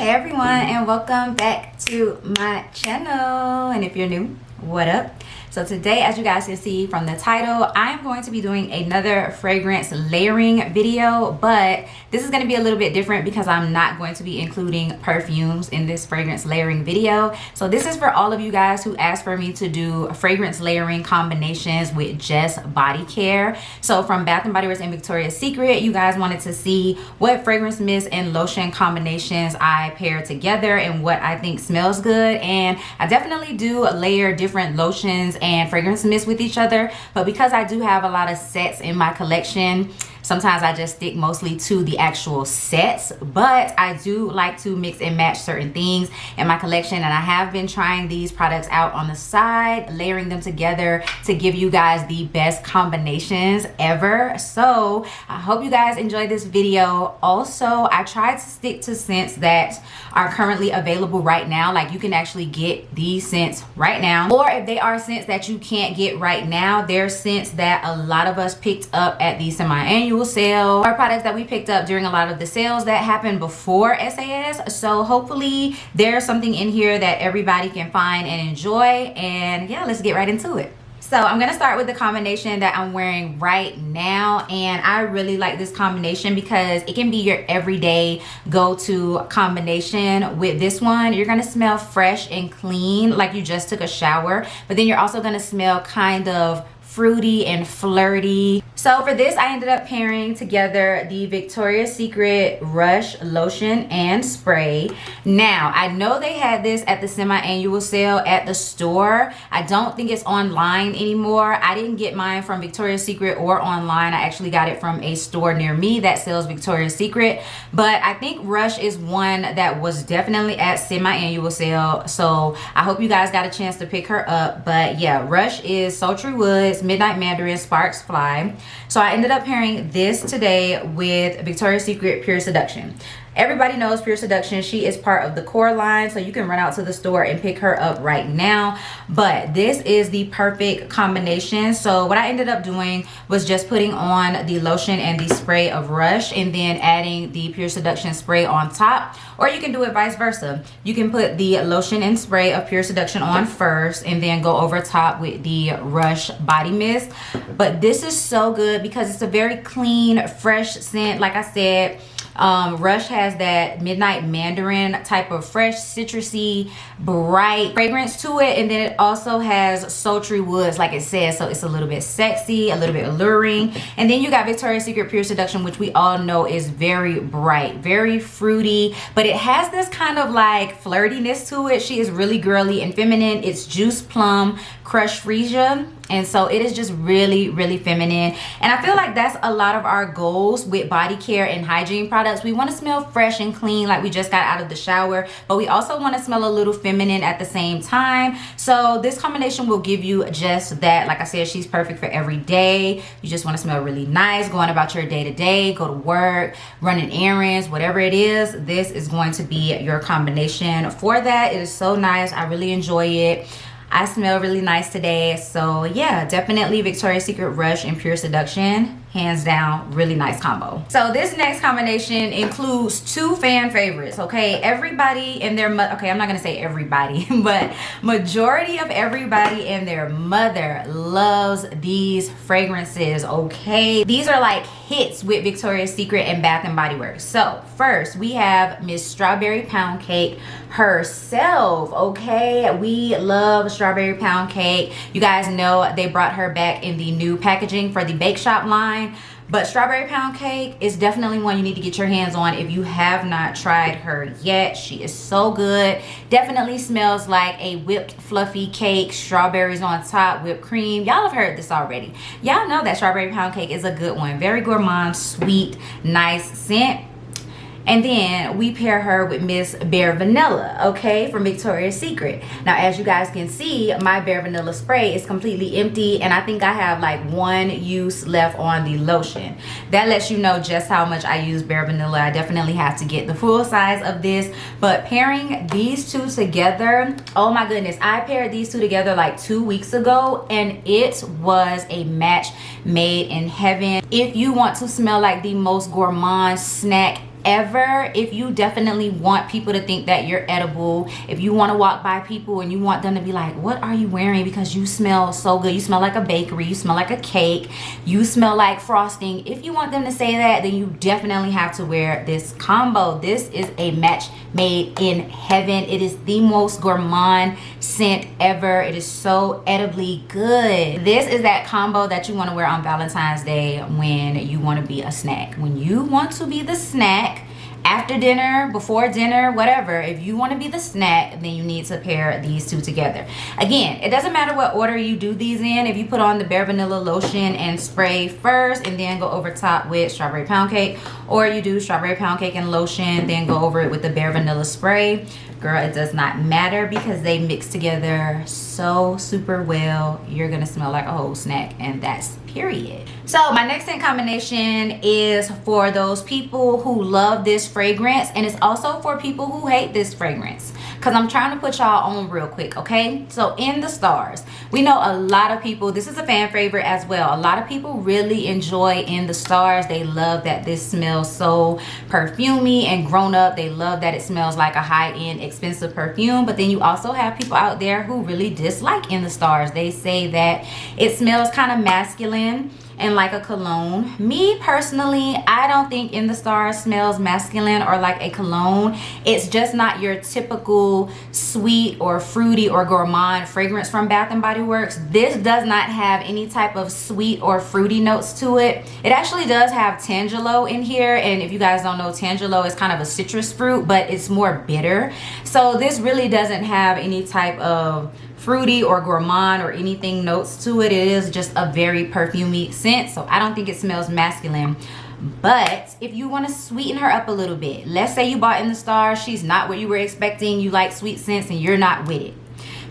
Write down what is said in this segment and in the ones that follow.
everyone, and welcome back to my channel. And if you're new, what up? So today, as you guys can see from the title, I am going to be doing another fragrance layering video, but this is going to be a little bit different because I'm not going to be including perfumes in this fragrance layering video. So this is for all of you guys who asked for me to do fragrance layering combinations with just body care. So from Bath & Body Works and Victoria's Secret, you guys wanted to see what fragrance mist and lotion combinations I pair together and what I think smells good. And I definitely do layer different lotions and fragrance mist with each other, but because I do have a lot of sets in my collection, sometimes I just stick mostly to the actual sets, but I do like to mix and match certain things in my collection, and I have been trying these products out on the side, layering them together to give you guys the best combinations ever. So I hope you guys enjoy this video. Also, I tried to stick to scents that are currently available right now. Like, you can actually get these scents right now, or if they are scents that you can't get right now, they're scents that a lot of us picked up at the semi-annual sale, or products that we picked up during a lot of the sales that happened before SAS. So hopefully there's something in here that everybody can find and enjoy. And yeah, let's get right into it. So I'm gonna start with the combination that I'm wearing right now, and I really like this combination because it can be your everyday go-to combination. With this one, you're gonna smell fresh and clean, like you just took a shower, but then you're also gonna smell kind of fruity and flirty. So for this, I ended up pairing together the Victoria's Secret Rush lotion and spray. Now, I know they had this at the semi-annual sale at the store. I don't think it's online anymore. I didn't get mine from Victoria's Secret or online. I actually got it from a store near me that sells Victoria's Secret. But I think Rush is one that was definitely at semi-annual sale. So I hope you guys got a chance to pick her up. But yeah, Rush is Sultry Woods, Midnight Mandarin, Sparks Fly. So I ended up pairing this today with Victoria's Secret Pure Seduction. Everybody knows Pure Seduction. She is part of the core line, so you can run out to the store and pick her up right now. But this is the perfect combination. So what I ended up doing was just putting on the lotion and the spray of Rush, and then adding the Pure Seduction spray on top. Or you can do it vice versa. You can put the lotion and spray of Pure Seduction on first, and then go over top with the Rush body mist. But this is so good because it's a very clean, fresh scent. Like I said, Rush has that Midnight Mandarin type of fresh, citrusy, bright fragrance to it, and then it also has Sultry Woods, like it says, so it's a little bit sexy, a little bit alluring. And then you got Victoria's Secret Pure Seduction, which we all know is very bright, very fruity, but it has this kind of like flirtiness to it. She is really girly and feminine. It's Juice Plum, Crushed Freesia, and so it is just really, really feminine. And I feel like that's a lot of our goals with body care and hygiene products. We want to smell fresh and clean like we just got out of the shower, but we also want to smell a little feminine at the same time. So this combination will give you just that. Like I said, she's perfect for every day. You just want to smell really nice going about your day-to-day, go to work, running errands, whatever it is. This is going to be your combination for that. It is so nice. I really enjoy it. I smell really nice today. So yeah, definitely Victoria's Secret Rush and Pure Seduction. Hands down, really nice combo. So this next combination includes two fan favorites, okay? Everybody and their mother, okay, I'm not gonna say everybody, but majority of everybody and their mother loves these fragrances, okay? These are like hits with Victoria's Secret and Bath & Body Works. So first, we have Miss Strawberry Pound Cake herself, okay? We love Strawberry Pound Cake. You guys know they brought her back in the new packaging for the Bake Shop line. But Strawberry Pound Cake is definitely one you need to get your hands on if you have not tried her yet. She is so good. Definitely smells like a whipped fluffy cake, strawberries on top, whipped cream. Y'all have heard this already. Y'all know that Strawberry Pound Cake is a good one. Very gourmand, sweet, nice scent. And then we pair her with Miss Bare Vanilla, okay, from Victoria's Secret. Now, as you guys can see, my Bare Vanilla spray is completely empty, and I think I have like one use left on the lotion. That lets you know just how much I use Bare Vanilla. I definitely have to get the full size of this, but pairing these two together, oh my goodness, I paired these two together like 2 weeks ago, and it was a match made in heaven. If you want to smell like the most gourmand snack However, if you definitely want people to think that you're edible, if you want to walk by people and you want them to be like, what are you wearing, because you smell so good, you smell like a bakery, you smell like a cake, you smell like frosting, if you want them to say that, then you definitely have to wear this combo. This is a match made in heaven. It is the most gourmand scent ever. It is so edibly good. This is that combo that you want to wear on Valentine's Day when you want to be a snack. When you want to be the snack, after dinner, before dinner, whatever, if you want to be the snack, then you need to pair these two together. Again, it doesn't matter what order you do these in. If you put on the Bare Vanilla lotion and spray first and then go over top with strawberry pound cake, or you do strawberry pound cake and lotion, then go over it with the Bare Vanilla spray, girl, it does not matter because they mix together so super well. You're gonna smell like a whole snack, and that's period. So my next scent combination is for those people who love this fragrance, and it's also for people who hate this fragrance, because I'm trying to put y'all on real quick, okay? So In the Stars, we know a lot of people, this is a fan favorite as well, a lot of people really enjoy In the Stars. They love that this smells so perfumey and grown up. They love that it smells like a high-end expensive perfume. But then you also have people out there who really dislike In the Stars. They say that it smells kind of masculine and like a cologne. Me personally, I don't think In the Stars smells masculine or like a cologne. It's just not your typical sweet or fruity or gourmand fragrance from Bath and Body Works. This does not have any type of sweet or fruity notes to it. It actually does have tangelo in here, and if you guys don't know, tangelo is kind of a citrus fruit, but it's more bitter. So this really doesn't have any type of fruity or gourmand or anything notes to it. It is just a very perfumey scent, so I don't think it smells masculine. But if you want to sweeten her up a little bit, let's say you bought In the Stars, she's not what you were expecting, you like sweet scents and you're not with it,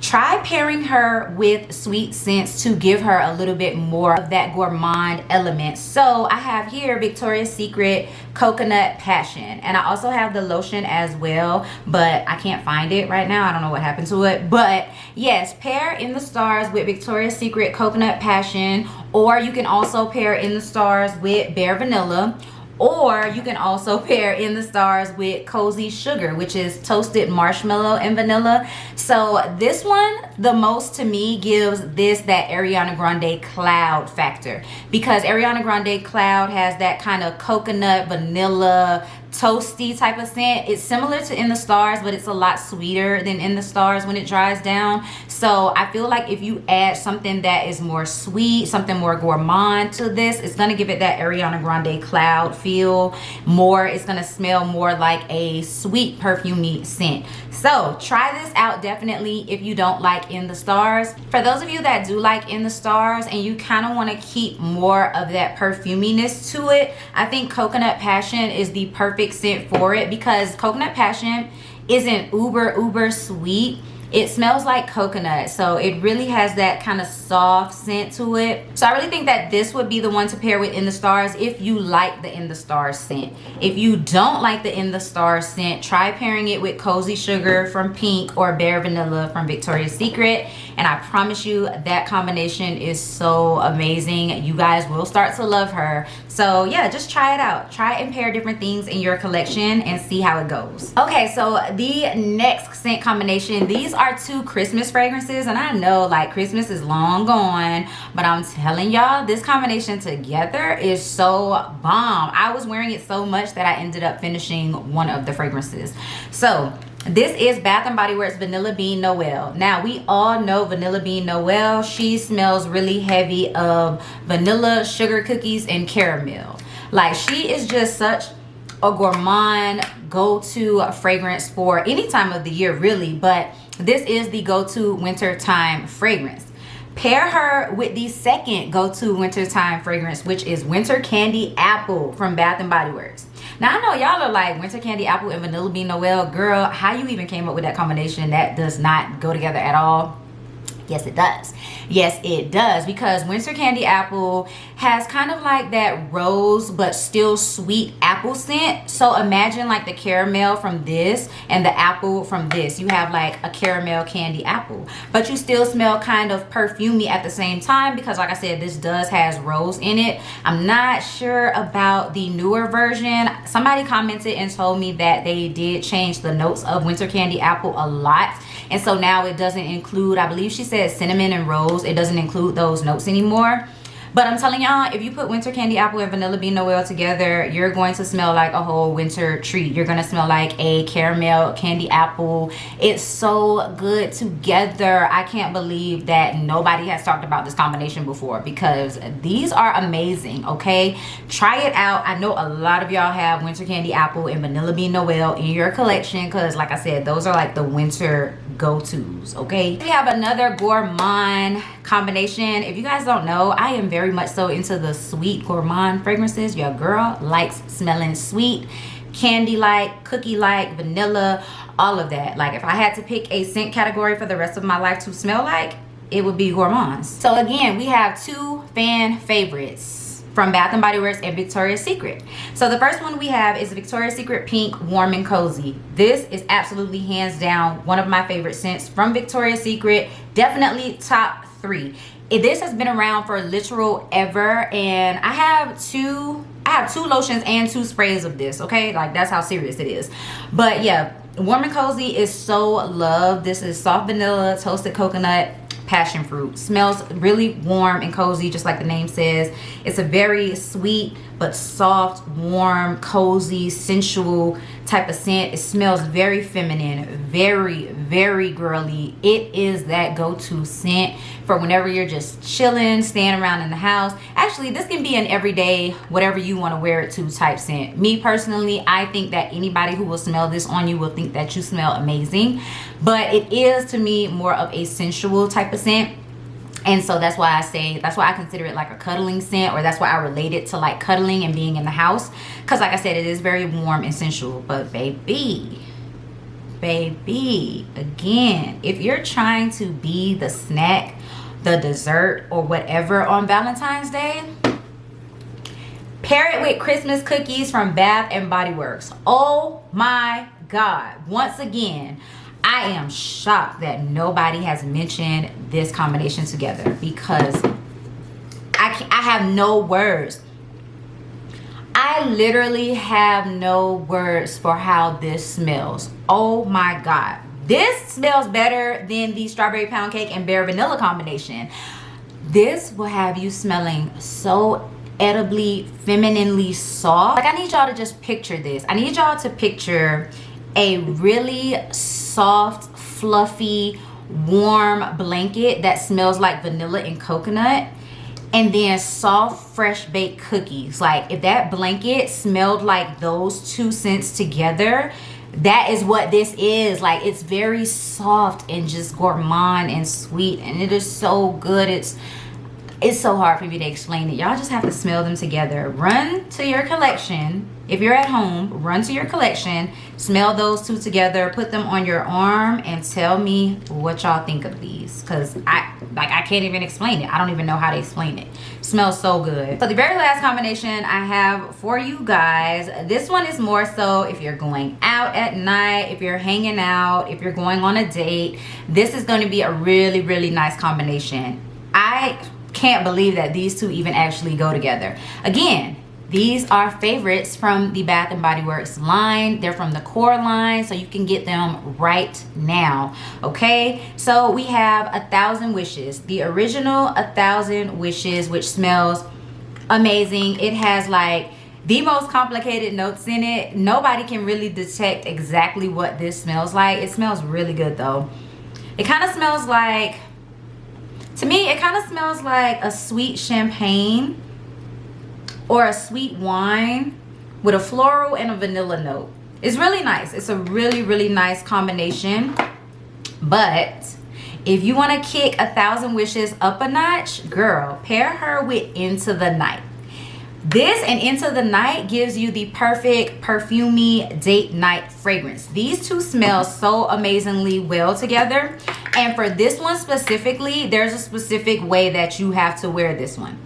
try pairing her with sweet scents to give her a little bit more of that gourmand element. So I have here Victoria's Secret Coconut Passion, and I also have the lotion as well, but I can't find it right now. I don't know what happened to it. But yes, pair In the Stars with Victoria's Secret Coconut Passion, or you can also pair In the Stars with Bare Vanilla, or you can also pair In the Stars with Cozy Sugar, which is toasted marshmallow and vanilla. So this one, the most to me, gives this that Ariana Grande Cloud factor, because Ariana Grande Cloud has that kind of coconut, vanilla, toasty type of scent. It's similar to In the Stars, but it's a lot sweeter than In the Stars when it dries down. So I feel like if you add something that is more sweet, something more gourmand to this, it's gonna give it that Ariana Grande Cloud feel more. It's gonna smell more like a sweet perfumey scent. So try this out definitely if you don't like In the Stars. For those of you that do like In the Stars and you kind of want to keep more of that perfuminess to it, I think Coconut Passion is the perfect scent for it, because Coconut Passion isn't uber sweet. It smells like coconut, so it really has that kind of soft scent to it. So I really think that this would be the one to pair with In the Stars if you like the In the Stars scent. If you don't like the In the Stars scent, try pairing it with Cozy Sugar from Pink or Bare Vanilla from Victoria's Secret, and I promise you that combination is so amazing. You guys will start to love her. So yeah, just try it out. Try and pair different things in your collection and see how it goes. Okay, so the next scent combination, these are two Christmas fragrances, and I know like Christmas is long gone, but I'm telling y'all, this combination together is so bomb. I was wearing it so much that I ended up finishing one of the fragrances. So this is Bath and Body Works Vanilla Bean Noel. Now we all know Vanilla Bean Noel. She smells really heavy of vanilla, sugar cookies, and caramel. Like, she is just such a gourmand go-to fragrance for any time of the year really, but this is the go-to wintertime fragrance. Pair her with the second go-to wintertime fragrance, which is Winter Candy Apple from Bath and Body Works. Now I know y'all are like, Winter Candy Apple and Vanilla Bean Noel, girl, how you even came up with that combination? That does not go together at all. Yes, it does. Yes, it does, because Winter Candy Apple has kind of like that rose but still sweet apple scent. So imagine like the caramel from this and the apple from this. You have like a caramel candy apple, but you still smell kind of perfumey at the same time, because like I said, this does has rose in it. I'm not sure about the newer version. Somebody commented and told me that they did change the notes of Winter Candy Apple a lot, and so now it doesn't include, I believe she said cinnamon and rose, it doesn't include those notes anymore. But I'm telling y'all, if you put Winter Candy Apple and Vanilla Bean Noel together, you're going to smell like a whole winter treat. You're going to smell like a caramel candy apple. It's so good together. I can't believe that nobody has talked about this combination before, because these are amazing, okay? Try it out. I know a lot of y'all have Winter Candy Apple and Vanilla Bean Noel in your collection, because like I said, those are like the winter go-tos, okay? We have another gourmand combination. If you guys don't know, I am very much so into the sweet gourmand fragrances. Your girl likes smelling sweet, candy-like, cookie-like, vanilla, all of that. Like if I had to pick a scent category for the rest of my life to smell like, it would be gourmands. So again, we have two fan favorites from Bath & Body Works and Victoria's Secret. So the first one we have is Victoria's Secret Pink Warm and Cozy. This is absolutely hands down one of my favorite scents from Victoria's Secret. Definitely top 3. This has been around for literal ever, and I have two lotions and 2 sprays of this, okay? Like that's how serious it is. But yeah, Warm and Cozy is so loved. This is soft vanilla, toasted coconut, passion fruit. Smells really warm and cozy, just like the name says. It's a very sweet but soft, warm, cozy, sensual type of scent. It smells very feminine, very, very girly. It is that go-to scent for whenever you're just chilling, staying around in the house. Actually, this can be an everyday, whatever you want to wear it to type scent. Me personally, I think that anybody who will smell this on you will think that you smell amazing. But it is, to me, more of a sensual type of scent. And so that's why I consider it like a cuddling scent, or that's why I relate it to like cuddling and being in the house. Because like I said, it is very warm and sensual. But baby, again, if you're trying to be the snack, the dessert, or whatever on Valentine's Day, pair it with Christmas cookies from Bath & Body Works. Oh my God. Once again, I am shocked that nobody has mentioned this combination together, because I have no words. I literally have no words for how this smells. Oh my God. This smells better than the strawberry pound cake and bare vanilla combination. This will have you smelling so edibly, femininely soft. Like I need y'all to just picture this. I need y'all to picture a really soft, fluffy, warm blanket that smells like vanilla and coconut, and then soft, fresh baked cookies. Like if that blanket smelled like those 2 scents together, that is what this is. Like it's very soft and just gourmand and sweet, and it is so good. It's so hard for me to explain it. Y'all just have to smell them together. Run to your collection. If you're at home, run to your collection, smell those 2 together, put them on your arm, and tell me what y'all think of these. Because I can't even explain it. I don't even know how to explain it. Smells so good. So the very last combination I have for you guys, this one is more so if you're going out at night, if you're hanging out, if you're going on a date. This is going to be a really, really nice combination. I can't believe that these 2 even actually go together. Again, these are favorites from the Bath & Body Works line. They're from the core line, so you can get them right now, okay? So we have 1,000 Wishes. The original 1,000 Wishes, which smells amazing. It has like the most complicated notes in it. Nobody can really detect exactly what this smells like. It smells really good though. It kind of smells like, to me, it kind of smells like a sweet champagne or a sweet wine with a floral and a vanilla note. It's really nice. It's a really, really nice combination. But if you want to kick 1,000 Wishes up a notch, girl, pair her with Into the Night. This and Into the Night gives you the perfect perfumey date night fragrance. These two smell so amazingly well together. And for this one specifically, there's a specific way that you have to wear this one.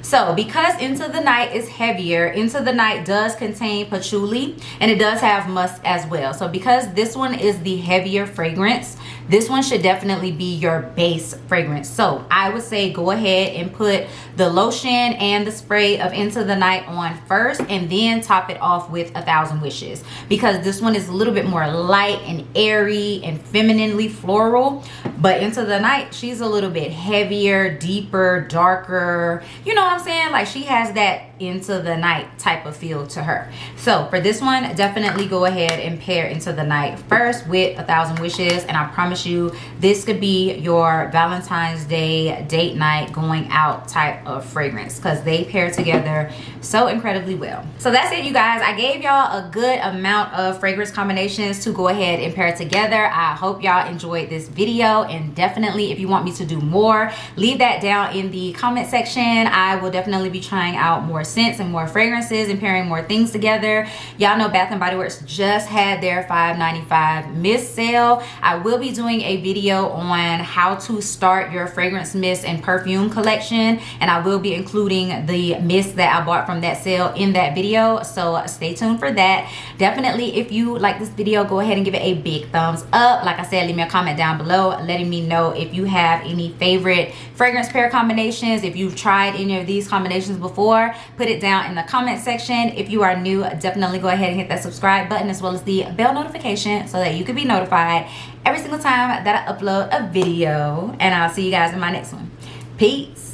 So because Into the Night is heavier, Into the Night does contain patchouli and it does have musk as well. So because this one is the heavier fragrance, this one should definitely be your base fragrance. So I would say go ahead and put the lotion and the spray of Into the Night on first and then top it off with 1,000 Wishes, because this one is a little bit more light and airy and femininely floral. But Into the Night, she's a little bit heavier, deeper, darker. You know what I'm saying? Like she has that Into the Night type of feel to her. So for this one, definitely go ahead and pair Into the Night first with 1,000 Wishes, and I promise you this could be your Valentine's Day date night going out type of fragrance, because they pair together so incredibly well. So that's it, you guys. I gave y'all a good amount of fragrance combinations to go ahead and pair together. I hope y'all enjoyed this video, and definitely if you want me to do more, leave that down in the comment section. I will definitely be trying out more scents and more fragrances and pairing more things together. Y'all know Bath and Body Works just had their $5.95 mist sale. I will be doing a video on how to start your fragrance mist and perfume collection, and I will be including the mist that I bought from that sale in that video, so stay tuned for that. Definitely if you like this video, go ahead and give it a big thumbs up. Like I said, leave me a comment down below letting me know if you have any favorite fragrance pair combinations. If you've tried any of these combinations before, put it down in the comment section. If you are new, definitely go ahead and hit that subscribe button as well as the bell notification so that you can be notified every single time that I upload a video. And I'll see you guys in my next one. Peace.